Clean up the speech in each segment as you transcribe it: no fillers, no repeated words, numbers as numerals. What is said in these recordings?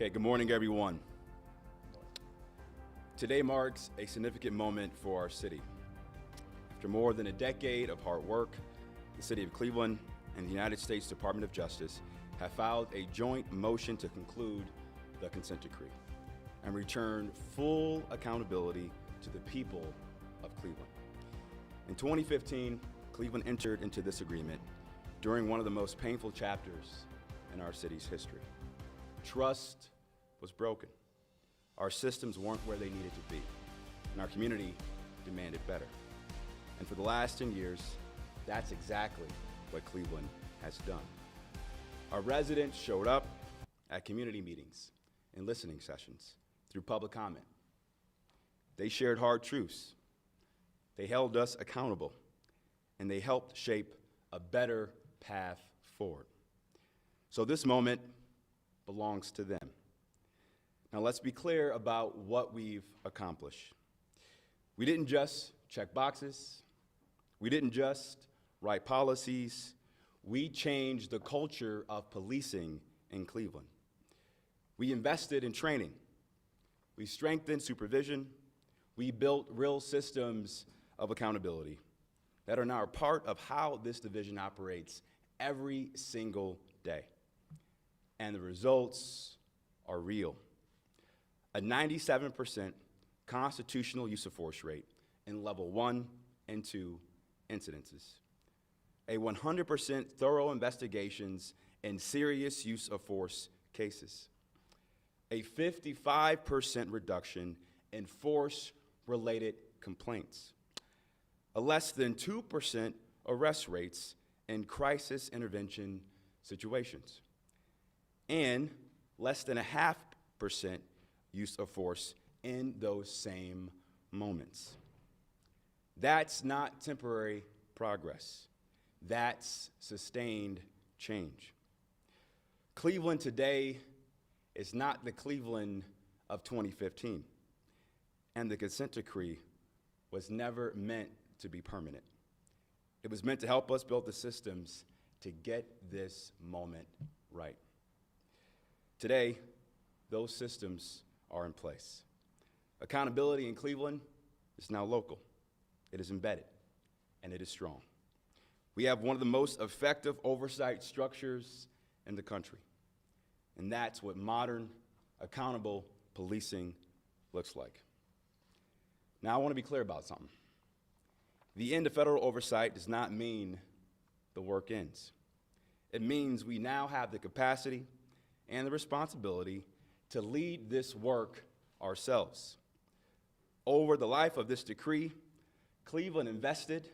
Okay, good morning, everyone. Today marks a significant moment for our city. After more than a decade of hard work, the City of Cleveland and the United States Department of Justice have filed a joint motion to conclude the consent decree and return full accountability to the people of Cleveland. In 2015, Cleveland entered into this agreement during one of the most painful chapters in our city's history. Trust was broken. Our systems weren't where they needed to be, and our community demanded better. And for the last 10 years, that's exactly what Cleveland has done. Our residents showed up at community meetings and listening sessions through public comment. They shared hard truths. They held us accountable, and they helped shape a better path forward. So this moment belongs to them. Now let's be clear about what we've accomplished. We didn't just check boxes. We didn't just write policies. We changed the culture of policing in Cleveland. We invested in training. We strengthened supervision. We built real systems of accountability that are now a part of how this division operates every single day. And the results are real. A 97% constitutional use of force rate in level 1 and 2 incidences. A 100% thorough investigations in serious use of force cases. A 55% reduction in force-related complaints. A less than 2% arrest rates in crisis intervention situations. And less than 0.5% use of force in those same moments. That's not temporary progress. That's sustained change. Cleveland today is not the Cleveland of 2015, and the consent decree was never meant to be permanent. It was meant to help us build the systems to get this moment right. Today, those systems are in place. Accountability in Cleveland is now local. It is embedded, and it is strong. We have one of the most effective oversight structures in the country, and that's what modern, accountable policing looks like. Now, I want to be clear about something. The end of federal oversight does not mean the work ends. It means we now have the capacity and the responsibility to lead this work ourselves. Over the life of this decree, Cleveland invested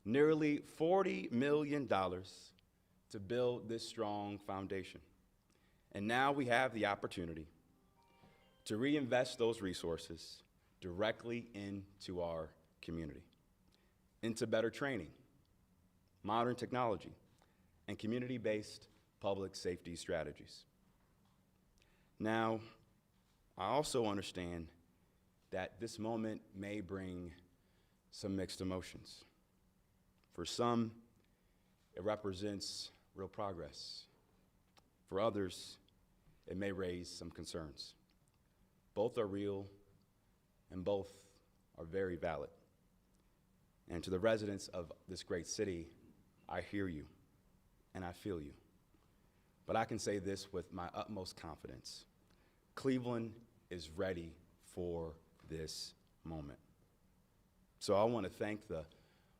nearly $40 million to build this strong foundation. And now we have the opportunity to reinvest those resources directly into our community, into better training, modern technology, and community-based public safety strategies. Now, I also understand that this moment may bring some mixed emotions. For some, it represents real progress. For others, it may raise some concerns. Both are real, and both are very valid. And to the residents of this great city, I hear you, and I feel you. But I can say this with my utmost confidence. Cleveland is ready for this moment. So I want to thank the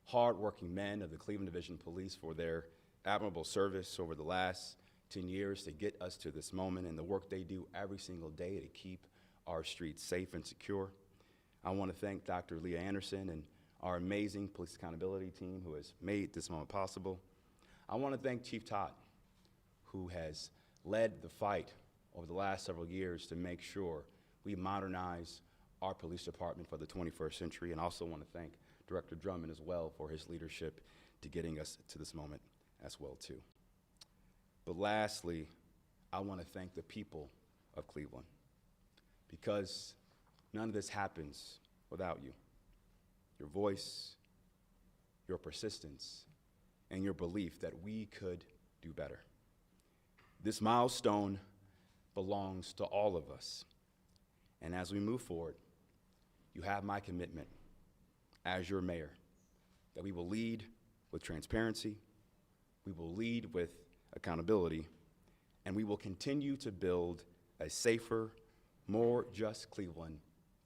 hardworking men of the Cleveland Division Police for their admirable service over the last 10 years to get us to this moment and the work they do every single day to keep our streets safe and secure. I want to thank Dr. Leigh Anderson and our amazing police accountability team who has made this moment possible. I want to thank Chief Todd, who has led the fight over the last several years to make sure we modernize our police department for the 21st century, and also want to thank Director Drummond as well for his leadership to getting us to this moment as well too. But lastly, I want to thank the people of Cleveland, because none of this happens without you. Your voice, your persistence, and your belief that we could do better. This milestone belongs to all of us. And as we move forward, you have my commitment as your mayor that we will lead with transparency, we will lead with accountability, and we will continue to build a safer, more just Cleveland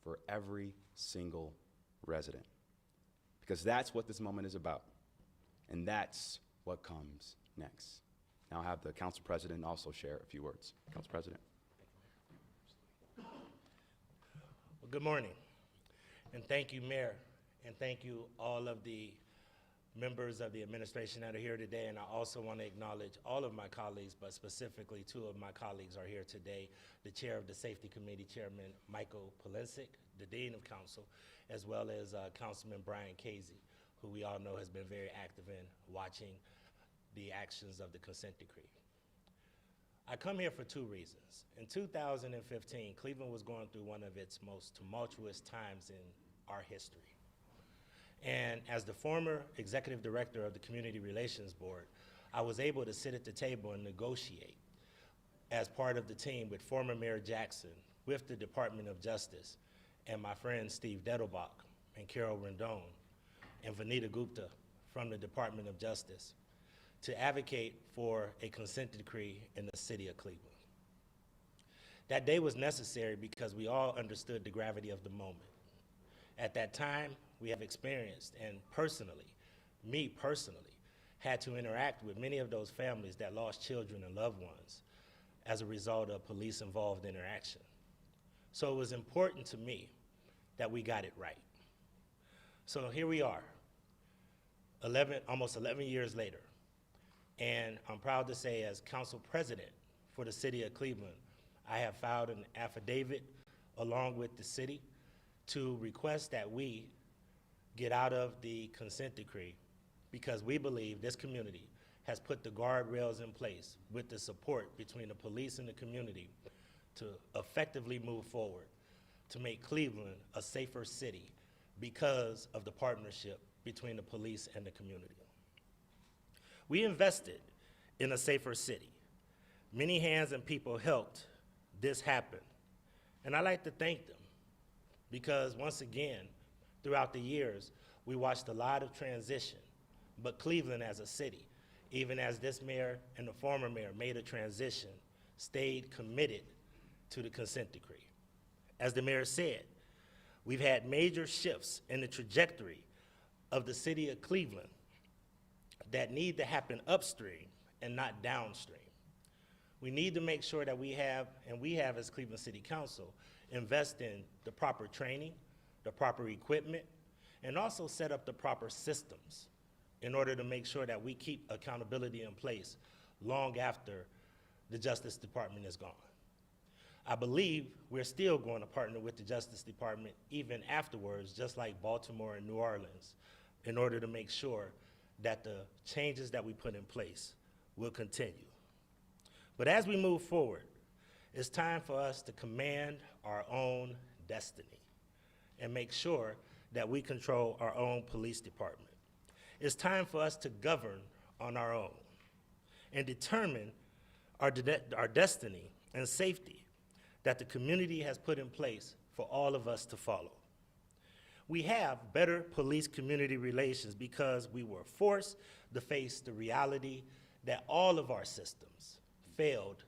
for every single resident. Because that's what this moment is about, and that's what comes next. Now I'll have the council president also share a few words. Council President. Well, good morning, and thank you, Mayor, and thank you all of the members of the administration that are here today, and I also want to acknowledge all of my colleagues, but specifically two of my colleagues are here today, the Chair of the Safety Committee, Chairman Michael Polensik, the Dean of Council, as well as Councilman Brian Casey, who we all know has been very active in watching the actions of the consent decree. I come here for two reasons. In 2015, Cleveland was going through one of its most tumultuous times in our history. And as the former executive director of the Community Relations Board, I was able to sit at the table and negotiate as part of the team with former Mayor Jackson, with the Department of Justice, and my friends Steve Dettelbach and Carol Rendon and Vanita Gupta from the Department of Justice to advocate for a consent decree in the city of Cleveland. That day was necessary because we all understood the gravity of the moment. At that time, we have experienced, and personally, me personally, had to interact with many of those families that lost children and loved ones as a result of police-involved interaction. So it was important to me that we got it right. So here we are, almost 11 years later, and I'm proud to say, as council president for the city of Cleveland, I have filed an affidavit along with the city to request that we get out of the consent decree because we believe this community has put the guardrails in place with the support between the police and the community to effectively move forward to make Cleveland a safer city because of the partnership between the police and the community. We invested in a safer city. Many hands and people helped this happen, and I'd like to thank them because once again, throughout the years, we watched a lot of transition, but Cleveland as a city, even as this mayor and the former mayor made a transition, stayed committed to the consent decree. As the mayor said, we've had major shifts in the trajectory of the city of Cleveland that need to happen upstream and not downstream. We need to make sure that we have, and we have as Cleveland City Council, invest in the proper training, the proper equipment, and also set up the proper systems in order to make sure that we keep accountability in place long after the Justice Department is gone. I believe we're still going to partner with the Justice Department even afterwards, just like Baltimore and New Orleans, in order to make sure that the changes that we put in place will continue. But as we move forward, it's time for us to command our own destiny and make sure that we control our own police department. It's time for us to govern on our own and determine our destiny and safety that the community has put in place for all of us to follow. We have better police-community relations because we were forced to face the reality that all of our systems failed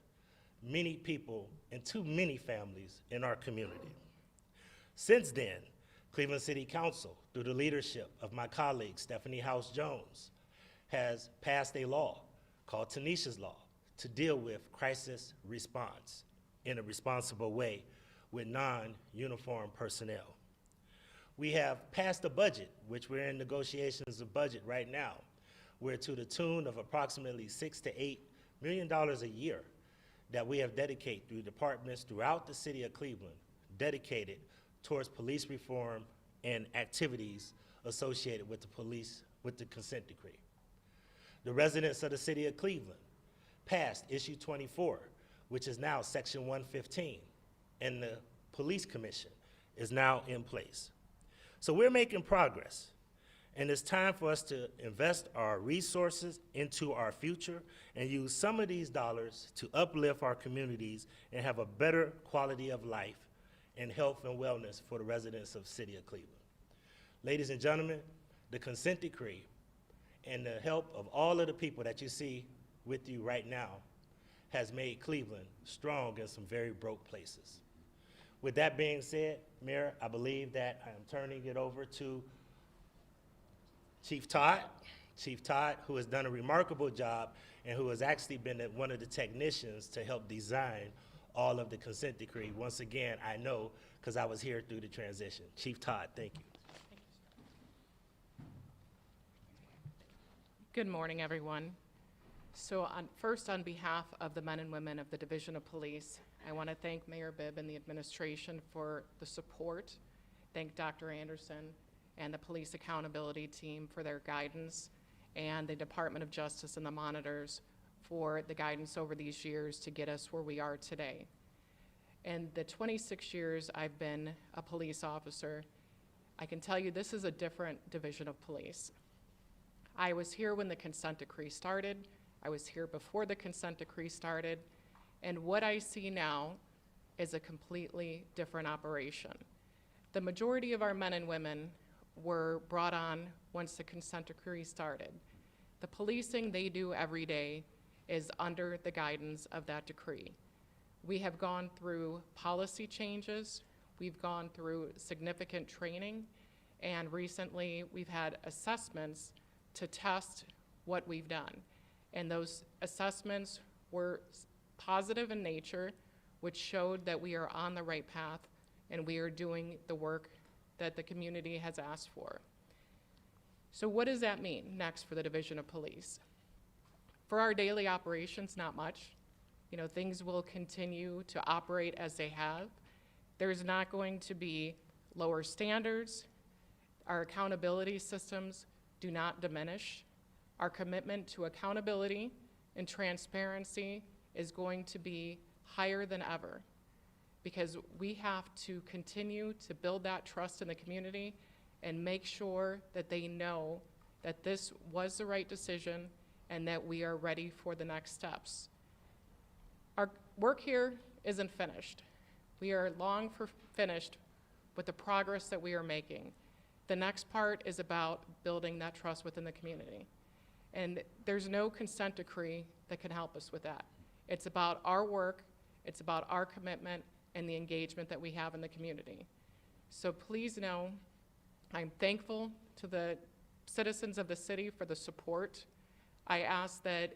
many people and too many families in our community. Since then, Cleveland City Council, through the leadership of my colleague Stephanie House-Jones, has passed a law called Tanisha's Law to deal with crisis response in a responsible way with non-uniformed personnel. We have passed a budget, which we're in negotiations of budget right now. We're to the tune of approximately $6 to $8 million a year that we have dedicated through departments throughout the city of Cleveland, dedicated towards police reform and activities associated with the consent decree. The residents of the city of Cleveland passed issue 24, which is now section 115, and the police commission is now in place. So we're making progress, And it's time for us to invest our resources into our future and use some of these dollars to uplift our communities and have a better quality of life and health and wellness for the residents of the city of Cleveland. Ladies and gentlemen, the consent decree and the help of all of the people that you see with you right now has made Cleveland strong in some very broke places. With that being said, Mayor, I believe that I am turning it over to Chief Todd, who has done a remarkable job and who has actually been one of the technicians to help design all of the consent decree. Once again, I know because I was here through the transition. Chief Todd, thank you. Good morning, everyone. So first, on behalf of the men and women of the Division of Police, I want to thank Mayor Bibb and the administration for the support. Thank Dr. Anderson and the Police Accountability Team for their guidance, and the Department of Justice and the monitors for the guidance over these years to get us where we are today. In the 26 years I've been a police officer, I can tell you this is a different division of police. I was here when the consent decree started. I was here before the consent decree started. And what I see now is a completely different operation. The majority of our men and women were brought on once the consent decree started. The policing they do every day is under the guidance of that decree. We have gone through policy changes, we've gone through significant training, and recently we've had assessments to test what we've done. And those assessments were positive in nature, which showed that we are on the right path and we are doing the work that the community has asked for. So what does that mean next for the Division of Police? For our daily operations, not much. You know, things will continue to operate as they have. There's not going to be lower standards. Our accountability systems do not diminish. Our commitment to accountability and transparency is going to be higher than ever, because we have to continue to build that trust in the community and make sure that they know that this was the right decision and that we are ready for the next steps. Our work here isn't finished. We are long finished with the progress that we are making. The next part is about building that trust within the community. And there's no consent decree that can help us with that. It's about our work, it's about our commitment, and the engagement that we have in the community. So please know, I'm thankful to the citizens of the city for the support. I ask that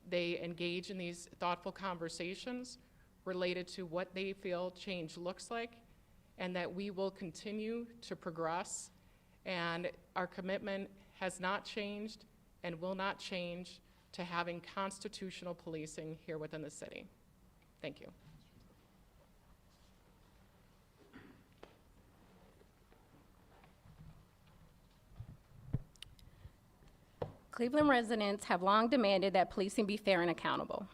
they engage in these thoughtful conversations related to what they feel change looks like, and that we will continue to progress. And our commitment has not changed and will not change to having constitutional policing here within the city. Thank you. Cleveland residents have long demanded that policing be fair and accountable.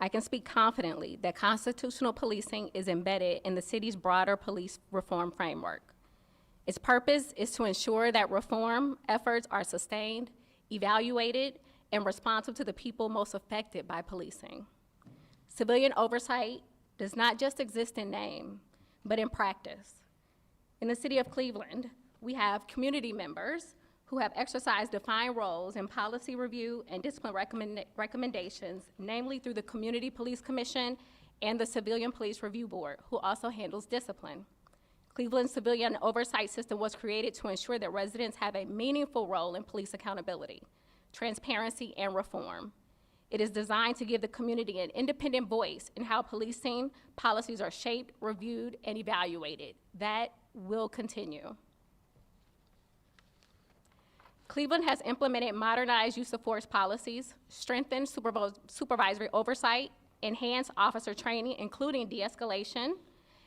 I can speak confidently that constitutional policing is embedded in the city's broader police reform framework. Its purpose is to ensure that reform efforts are sustained, evaluated, and responsive to the people most affected by policing. Civilian oversight does not just exist in name, but in practice. In the city of Cleveland, we have community members who have exercised defined roles in policy review and discipline recommendations, namely through the Community Police Commission and the Civilian Police Review Board, who also handles discipline. Cleveland's civilian oversight system was created to ensure that residents have a meaningful role in police accountability, transparency, and reform. It is designed to give the community an independent voice in how policing policies are shaped, reviewed, and evaluated. That will continue. Cleveland has implemented modernized use of force policies, strengthened supervisory oversight, enhanced officer training, including de-escalation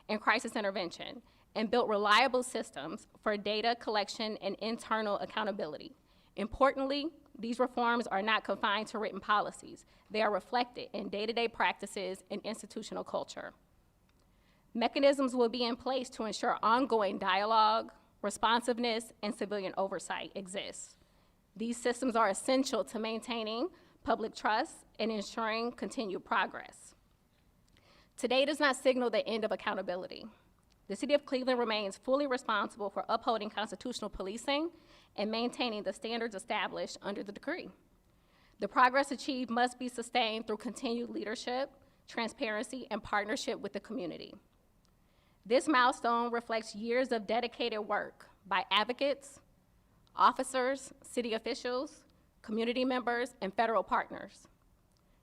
and crisis intervention, and built reliable systems for data collection and internal accountability. Importantly, these reforms are not confined to written policies. They are reflected in day-to-day practices and institutional culture. Mechanisms will be in place to ensure ongoing dialogue, responsiveness, and civilian oversight exists. These systems are essential to maintaining public trust and ensuring continued progress. Today does not signal the end of accountability. The City of Cleveland remains fully responsible for upholding constitutional policing and maintaining the standards established under the decree. The progress achieved must be sustained through continued leadership, transparency, and partnership with the community. This milestone reflects years of dedicated work by advocates, officers, city officials, community members, and federal partners.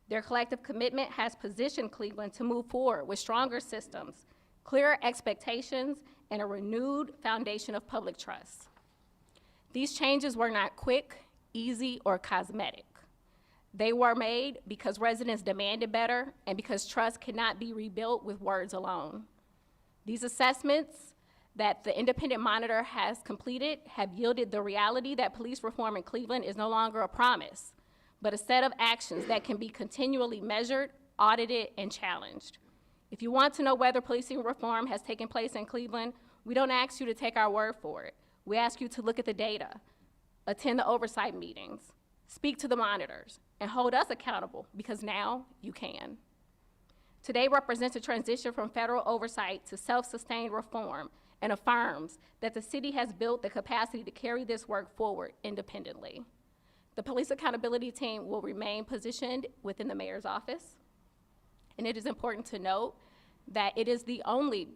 Their collective commitment has positioned Cleveland to move forward with stronger systems, clearer expectations, and a renewed foundation of public trust. These changes were not quick, easy, or cosmetic. They were made because residents demanded better and because trust cannot be rebuilt with words alone. These assessments that the independent monitor has completed have yielded the reality that police reform in Cleveland is no longer a promise, but a set of actions that can be continually measured, audited, and challenged. If you want to know whether policing reform has taken place in Cleveland, we don't ask you to take our word for it. We ask you to look at the data, attend the oversight meetings, speak to the monitors, and hold us accountable, because now you can. Today represents a transition from federal oversight to self-sustained reform and affirms that the city has built the capacity to carry this work forward independently. The Police Accountability Team will remain positioned within the mayor's office, and it is important to note that it is the only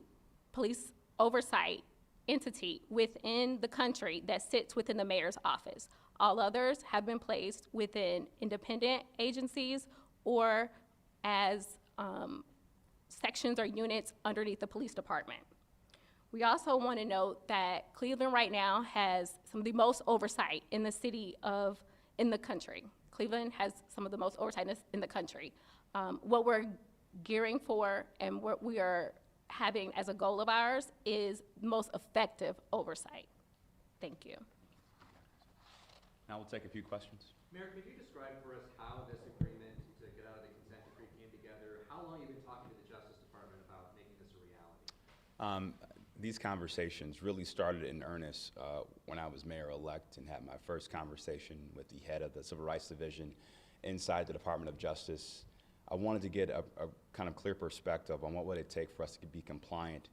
police oversight entity within the country that sits within the mayor's office. All others have been placed within independent agencies or as sections or units underneath the police department. We also want to note that Cleveland right now has some of the most oversight in the in the country. Cleveland has some of the most oversight in the country. What we're gearing for and what we are having as a goal of ours is most effective oversight. Thank you. Now we'll take a few questions. Mayor, could you describe for us how this agreement to get out of the consent decree came together? How long have you been talking to the Justice Department about making this a reality? These conversations really started in earnest when I was mayor-elect and had my first conversation with the head of the Civil Rights Division inside the Department of Justice. I wanted to get a kind of clear perspective on what would it take for us to be compliant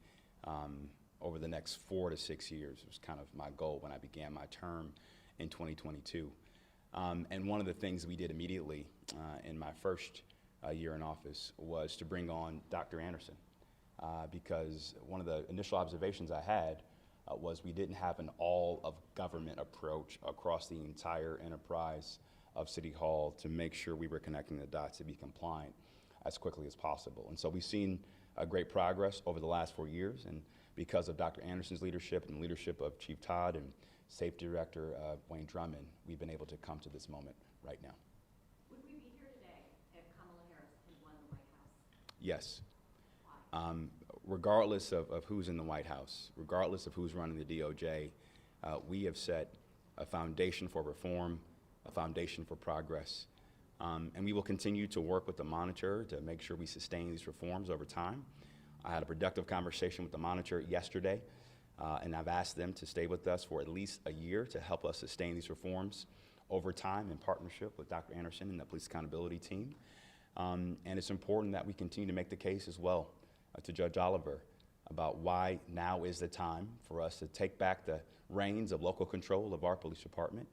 over the next 4 to 6 years. It was kind of my goal when I began my term in 2022. And one of the things we did immediately in my first year in office was to bring on Dr. Anderson. Because one of the initial observations I had was we didn't have an all-of-government approach across the entire enterprise of City Hall to make sure we were connecting the dots to be compliant as quickly as possible. And so we've seen great progress over the last 4 years, and because of Dr. Anderson's leadership and the leadership of Chief Todd and Safety Director Wayne Drummond, we've been able to come to this moment right now. Would we be here today if Kamala Harris had won the White House? Yes. Regardless of who's in the White House, regardless of who's running the DOJ, we have set a foundation for reform, a foundation for progress. And we will continue to work with the monitor to make sure we sustain these reforms over time. I had a productive conversation with the monitor yesterday, and I've asked them to stay with us for at least a year to help us sustain these reforms over time in partnership with Dr. Anderson and the Police Accountability Team. And it's important that we continue to make the case as well to Judge Oliver about why now is the time for us to take back the reins of local control of our police department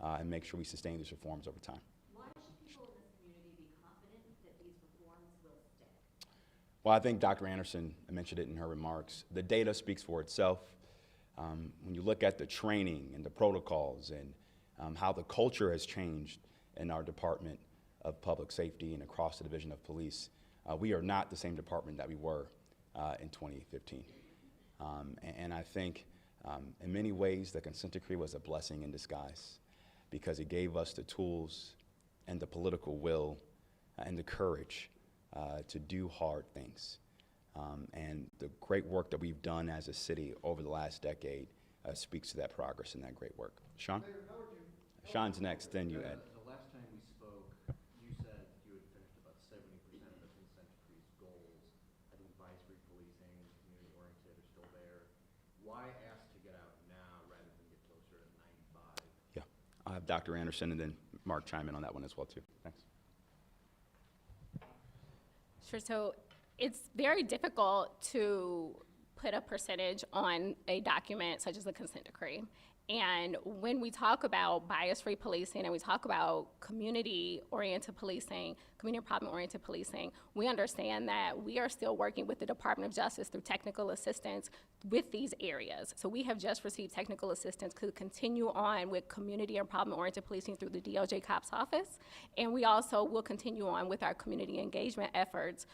and make sure we sustain these reforms over time. Why should people in this community be confident that these reforms will stick? Well, I think Dr. Anderson mentioned it in her remarks. The data speaks for itself. When you look at the training and the protocols and how the culture has changed in our Department of Public Safety and across the Division of Police, we are not the same department that we were in 2015. And I think in many ways the consent decree was a blessing in disguise because it gave us the tools and the political will and the courage to do hard things. And the great work that we've done as a city over the last decade speaks to that progress and that great work. Sean? Mayor, how would you? Sean's next, then you, Ed. The last time we spoke, you said you had finished about 70% of the consent decree's goals. I think advisory policing, community-oriented are still there. Why ask to get out now I'll have Dr. Anderson and then Mark chime in on that one as well, too. Thanks. Sure, so it's very difficult to put a percentage on a document such as a consent decree. And when we talk about bias-free policing and we talk about community-oriented policing, community problem-oriented policing, we understand that we are still working with the Department of Justice through technical assistance with these areas. So we have just received technical assistance to continue on with community and problem-oriented policing through the DOJ COPS office. And we also will continue on with our community engagement efforts.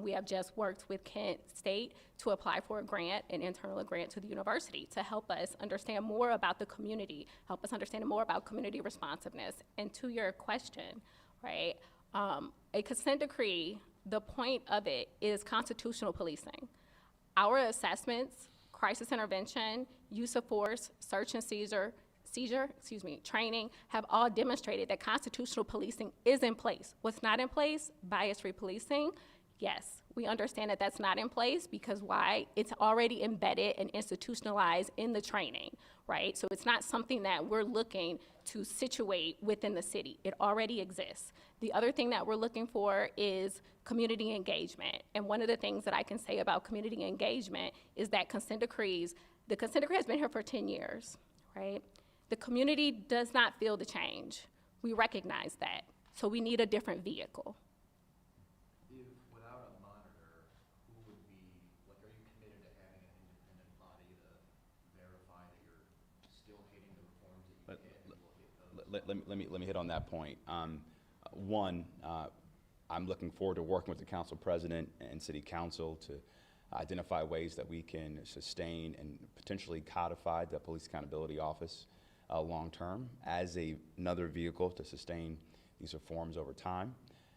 We have just worked with Kent State to apply for a grant, an internal grant to the university to help us understand more about the community, help us understand more about community responsiveness. And to your question, right, a consent decree, the point of it is constitutional policing. Our assessments, crisis intervention, use of force, search and seizure, training, have all demonstrated that constitutional policing is in place. What's not in place? Bias-free policing. Yes, we understand that that's not in place because why? It's already embedded and institutionalized in the training, right? So it's not something that we're looking to situate within the city. It already exists. The other thing that we're looking for is community engagement. And one of the things that I can say about community engagement is that consent decrees, the consent decree has been here for 10 years, right? The community does not feel the change. We recognize that. So we need a different vehicle. If without a monitor, who would be, like, are you committed to having an independent body to verify that you're still hitting the reforms that you hit and will hit those? Let me hit on that point. One, I'm looking forward to working with the council president and city council to identify ways that we can sustain and potentially codify the Police Accountability Office long-term as another vehicle to sustain these reforms over time.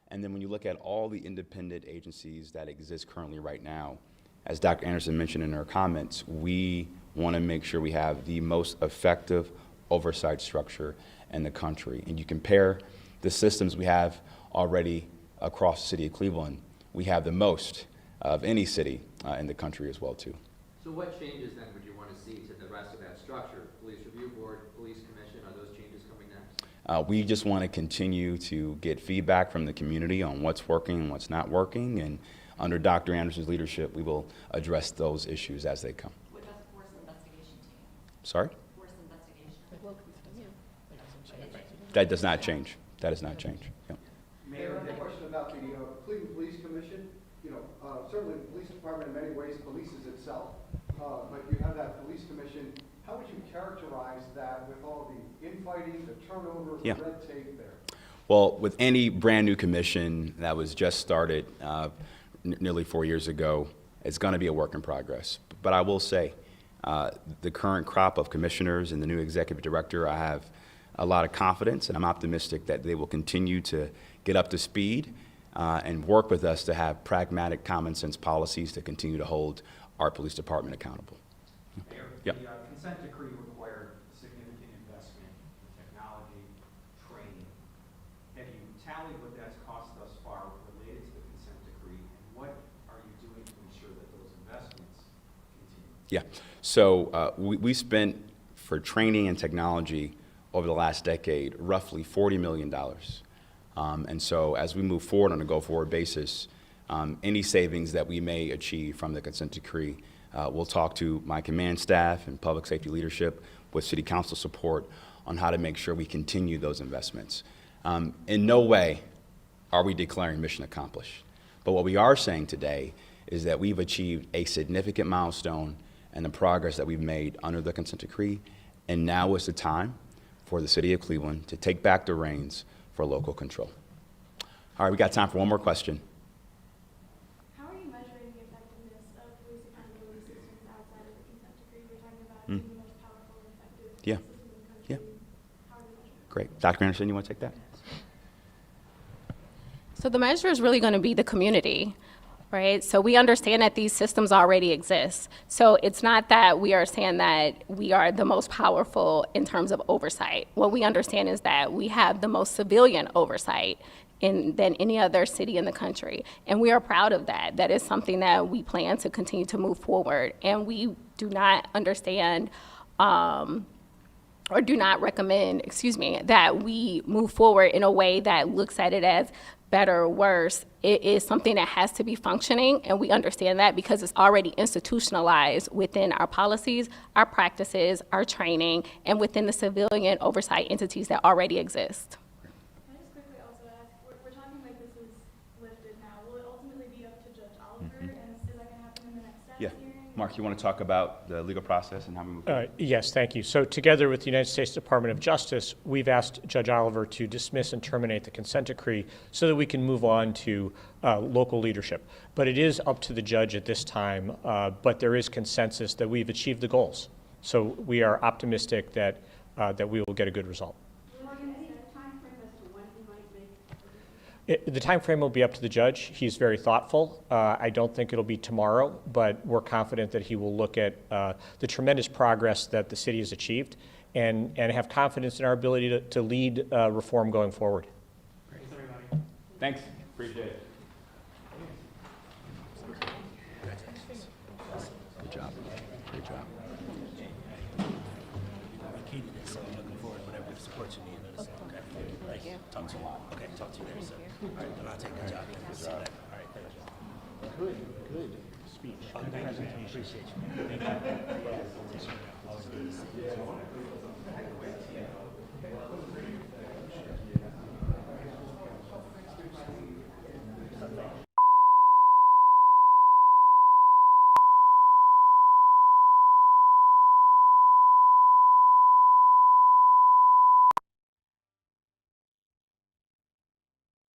And then when you look at all the independent agencies that exist currently right now, as Dr. Anderson mentioned in her comments, we want to make sure we have the most effective oversight structure in the country. And you compare the systems we have already across the city of Cleveland, we have the most of any city in the country as well, too. So what changes then would you want to see to the rest of that structure? Police Review Board, Police Commission, are those changes coming next? We just want to continue to get feedback from the community on what's working and what's not working, and under Dr. Anderson's leadership, we will address those issues as they come. What about the force investigation team? Sorry? Force investigation. That does not change. That does not change. Yep. Mayor, I have a question about the Cleveland Police Commission. You know, certainly the police department in many ways polices itself, but you have that police commission. How would you characterize that with all the infighting, the turnover, the red tape there? Well, with any brand new commission that was just started nearly 4 years ago, it's going to be a work in progress. But I will say, the current crop of commissioners and the new executive director, I have a lot of confidence, and I'm optimistic that they will continue to get up to speed and work with us to have pragmatic, common sense policies to continue to hold our police department accountable. Mayor, Yep. the consent decree required significant investment in technology, training. Have you tallied what that's cost thus far related to the consent decree, and what are you doing to ensure that those investments continue? Yeah, so we spent for training and technology over the last decade roughly $40 million. And so as we move forward on a go-forward basis, any savings that we may achieve from the consent decree, we'll talk to my command staff and public safety leadership with city council support on how to make sure we continue those investments. In no way are we declaring mission accomplished. But what we are saying today is that we've achieved a significant milestone in the progress that we've made under the consent decree, and now is the time for the city of Cleveland to take back the reins for local control. All right, we got time for one more question. How are you measuring the effectiveness of police accountability systems outside of the consent decree? You're talking about being the most powerful and effective Yeah. system in the country. Yeah. How are you measuring it? Great. Dr. Anderson, you want to take that? So the measure is really going to be the community, right? So we understand that these systems already exist. So it's not that we are saying that we are the most powerful in terms of oversight. What we understand is that we have the most civilian oversight than any other city in the country. And we are proud of that. That is something that we plan to continue to move forward. And we do not understand or do not recommend, that we move forward in a way that looks at it as better or worse. It is something that has to be functioning, and we understand that because it's already institutionalized within our policies, our practices, our training, and within the civilian oversight entities that already exist. Can I just quickly also ask, we're talking like this is lifted now. Will it ultimately be up to Judge Oliver, and is that gonna happen in the next status Yeah. hearing? Mark, you want to talk about the legal process and how we move forward? Yes, thank you. So together with the United States Department of Justice, we've asked Judge Oliver to dismiss and terminate the consent decree so that we can move on to local leadership. But it is up to the judge at this time, but there is consensus that we've achieved the goals. So we are optimistic that we will get a good result. The timeframe will be up to the judge. He's very thoughtful. I don't think it'll be tomorrow, but we're confident that he will look at the tremendous progress that the city has achieved and have confidence in our ability to lead reform going forward. Thanks. Appreciate it. Good job. Great job. Key to this, so I'm looking forward to whatever support you need. Okay. Thank you. Talk to you. Okay, talk to you later, sir. All right, then I'll take the job. Good job. All right, thank you. Good speech. Oh, thank you. Appreciate you. Thank you. Always good to see you.